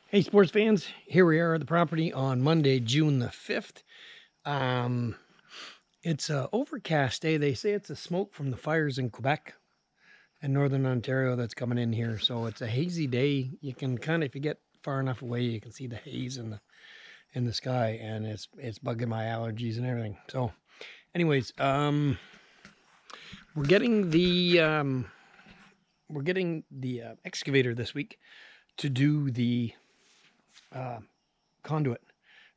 Hey, sports fans, here we are at the property on Monday, June the 5th. It's a overcast day. They say it's a smoke from the fires in Quebec and Northern Ontario that's coming in here. So it's a hazy day. You can kind of, if you get far enough away, you can see the haze in the sky, and it's bugging my allergies and everything. So anyways, we're getting the excavator this week to do the conduit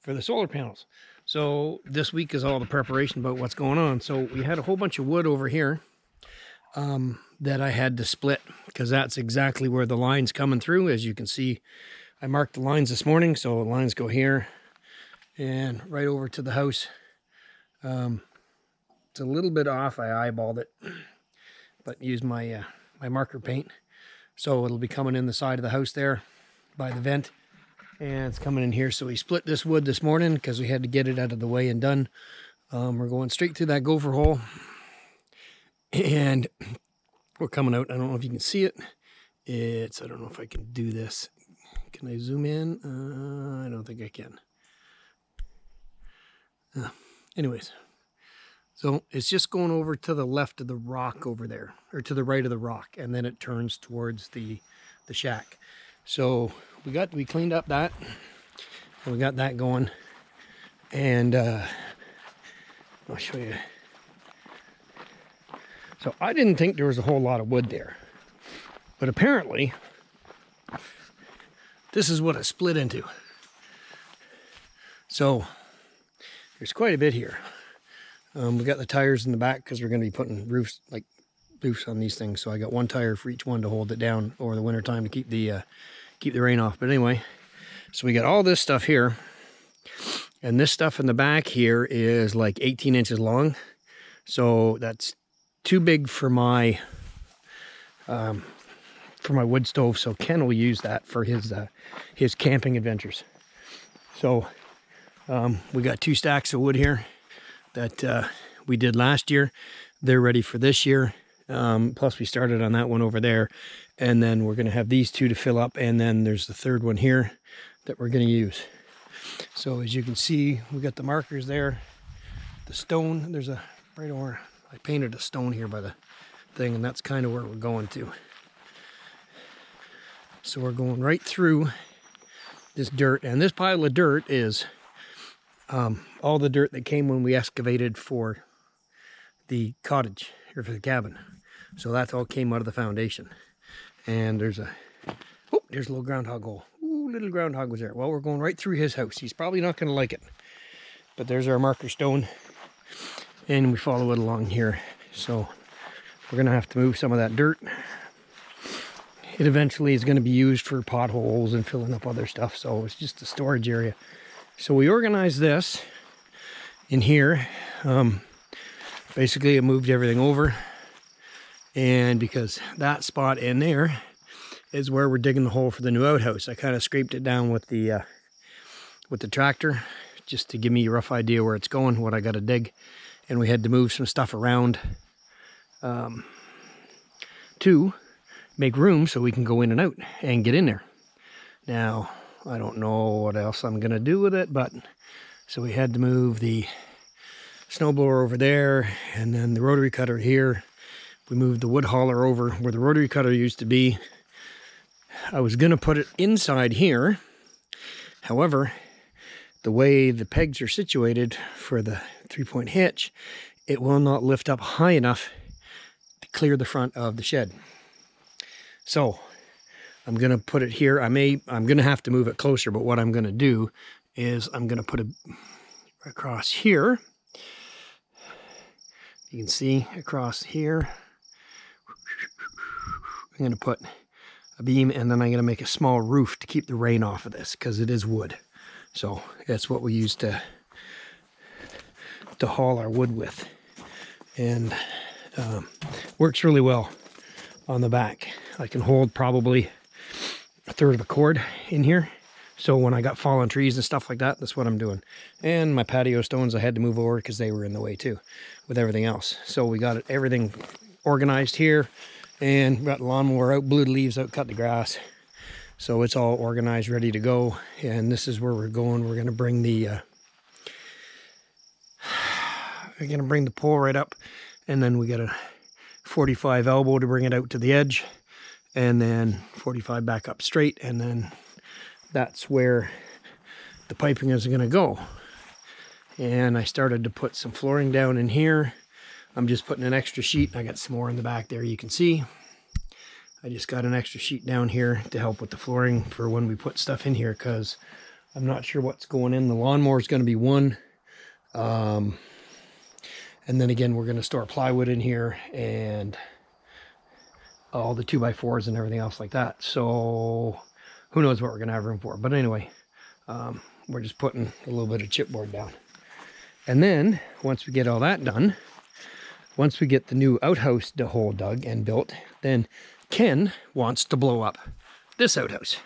for the solar panels. So this week is all the preparation about what's going on. So we had a whole bunch of wood over here that I had to split, because that's exactly where the line's coming through. As you can see, I marked the lines this morning, so the lines go here and right over to the house. It's a little bit off. I eyeballed it, but used my my marker paint. So it'll be coming in the side of the house there by the vent, and it's coming in here. So we split this wood this morning because we had to get it out of the way and done. We're going straight through that gopher hole, and we're coming out. I don't know if you can see it. I don't know if I can do this. Can I zoom in? I don't think I can. Anyways, so it's just going over to the left of the rock over there, or to the right of the rock, and then it turns towards the shack. So we cleaned up that, and we got that going, and I'll show you. So I didn't think there was a whole lot of wood there, but apparently this is what it split into. So there's quite a bit here. We got the tires in the back because we're going to be putting roofs on these things. So I got one tire for each one to hold it down over the winter time to keep the rain off. But anyway, so we got all this stuff here, and this stuff in the back here is like 18 inches long. So that's too big for my wood stove. So Ken will use that for his camping adventures. So we got 2 stacks of wood here that we did last year. They're ready for this year. Plus we started on that one over there, and then we're going to have these 2 to fill up, and then there's the 3rd one here that we're going to use. So as you can see, we got the markers there, the stone. There's a right over, I painted a stone here by the thing, and that's kind of where we're going to. So we're going right through this dirt, and this pile of dirt is all the dirt that came when we excavated for the cottage, or for the cabin. So that all came out of the foundation. And there's a little groundhog hole. Ooh, little groundhog was there. Well, we're going right through his house. He's probably not going to like it. But there's our marker stone, and we follow it along here. So we're going to have to move some of that dirt. It eventually is going to be used for potholes and filling up other stuff. So it's just a storage area. So we organized this in here. Basically, I moved everything over, and because that spot in there is where we're digging the hole for the new outhouse, I kind of scraped it down with the tractor just to give me a rough idea where it's going, what I got to dig, and we had to move some stuff around to make room so we can go in and out and get in there. Now, I don't know what else I'm going to do with it, but so we had to move the snowblower over there, and then the rotary cutter here. We moved the wood hauler over where the rotary cutter used to be. I was going to put it inside here. However, the way the pegs are situated for the 3-point hitch, it will not lift up high enough to clear the front of the shed. So I'm going to put it here. I'm going to have to move it closer, but what I'm going to do is I'm going to put it across here. You can see across here. I'm going to put a beam, and then I'm going to make a small roof to keep the rain off of this, because it is wood. So that's what we use to haul our wood with, and works really well on the back. I can hold probably 1/3 of a cord in here. So when I got fallen trees and stuff like that, that's what I'm doing. And my patio stones I had to move over because they were in the way too with everything else. So we got everything organized here, and got the lawnmower out, blew the leaves out, cut the grass. So it's all organized, ready to go. And this is where we're going. We're going to bring the pole right up, and then we got a 45 elbow to bring it out to the edge, and then 45 back up straight, and then that's where the piping is going to go. And I started to put some flooring down in here. I'm just putting an extra sheet. I got some more in the back there, you can see. I just got an extra sheet down here to help with the flooring for when we put stuff in here, because I'm not sure what's going in. The lawnmower is going to be one. And then again, we're going to store plywood in here and all the 2x4s and everything else like that. So who knows what we're going to have room for. But anyway, we're just putting a little bit of chipboard down. And then once we get all that done, once we get the new outhouse hole dug and built, then Ken wants to blow up this outhouse.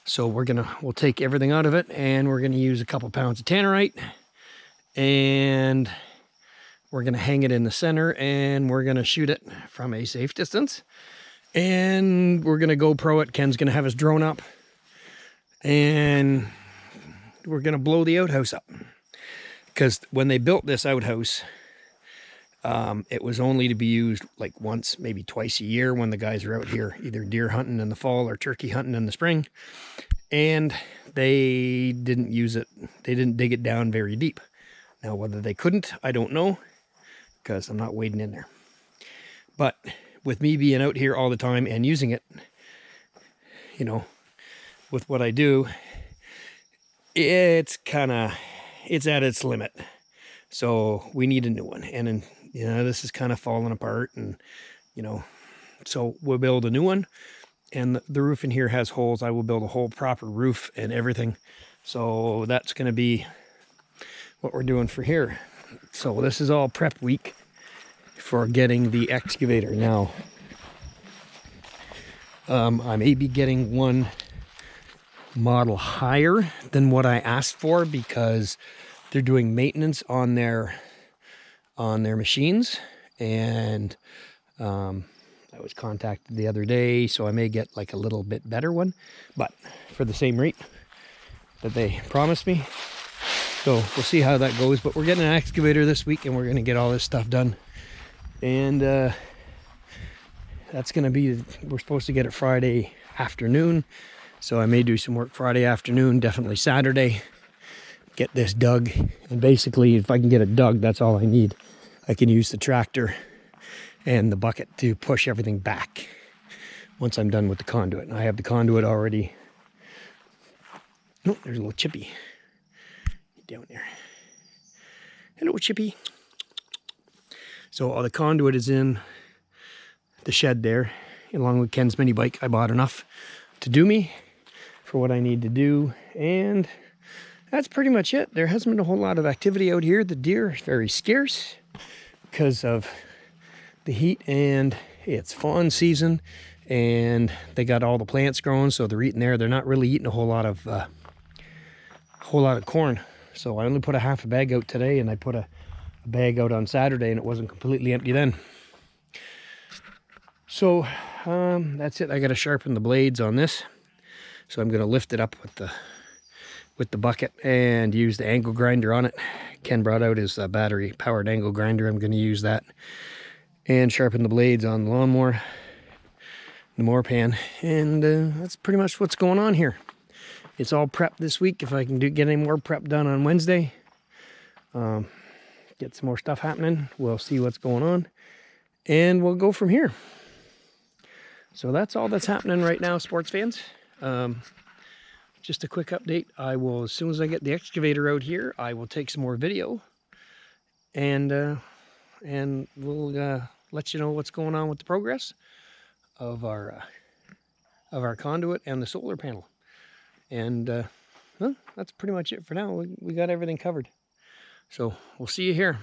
So we'll take everything out of it, and we're gonna use a couple pounds of tannerite, and we're gonna hang it in the center, and we're gonna shoot it from a safe distance, and we're gonna GoPro it. Ken's gonna have his drone up, and we're gonna blow the outhouse up. Because when they built this outhouse, it was only to be used like once, maybe twice a year when the guys are out here either deer hunting in the fall or turkey hunting in the spring. And they didn't use it. They didn't dig it down very deep. Now, whether they couldn't, I don't know, because I'm not wading in there. But with me being out here all the time and using it, you know, with what I do, it's at its limit. So we need a new one. And you know, this is kind of falling apart, and you know, so we'll build a new one. And the roof in here has holes. I will build a whole proper roof and everything. So that's going to be what we're doing for here. So this is all prep week for getting the excavator. Now, I may be getting one model higher than what I asked for, because they're doing maintenance on their machines, and I was contacted the other day, so I may get like a little bit better one, but for the same rate that they promised me. So we'll see how that goes. But we're getting an excavator this week, and we're going to get all this stuff done. And that's going to be, we're supposed to get it Friday afternoon, so I may do some work Friday afternoon, definitely Saturday, get this dug. And basically, if I can get it dug, that's all I need. I can use the tractor and the bucket to push everything back once I'm done with the conduit. And I have the conduit already. Oh, there's a little chippy down there. Hello, chippy. So all the conduit is in the shed there, along with Ken's mini bike. I bought enough to do me for what I need to do, and that's pretty much it. There hasn't been a whole lot of activity out here. The deer are very scarce because of the heat, and it's fawn season, and they got all the plants growing, so they're eating there. They're not really eating a whole lot of corn. So I only put a half a bag out today, and I put a bag out on Saturday, and it wasn't completely empty then. So that's it. I got to sharpen the blades on this, so I'm going to lift it up with the bucket and use the angle grinder on it. Ken brought out his battery powered angle grinder. I'm going to use that and sharpen the blades on the lawnmower, the mower pan, and that's pretty much what's going on here. It's all prep this week. If I can get any more prep done on Wednesday, get some more stuff happening, we'll see what's going on, and we'll go from here. So that's all that's happening right now, sports fans. Just a quick update. I will, as soon as I get the excavator out here, I will take some more video, and we'll let you know what's going on with the progress of our conduit and the solar panel. And well, that's pretty much it for now. We got everything covered. So we'll see you here.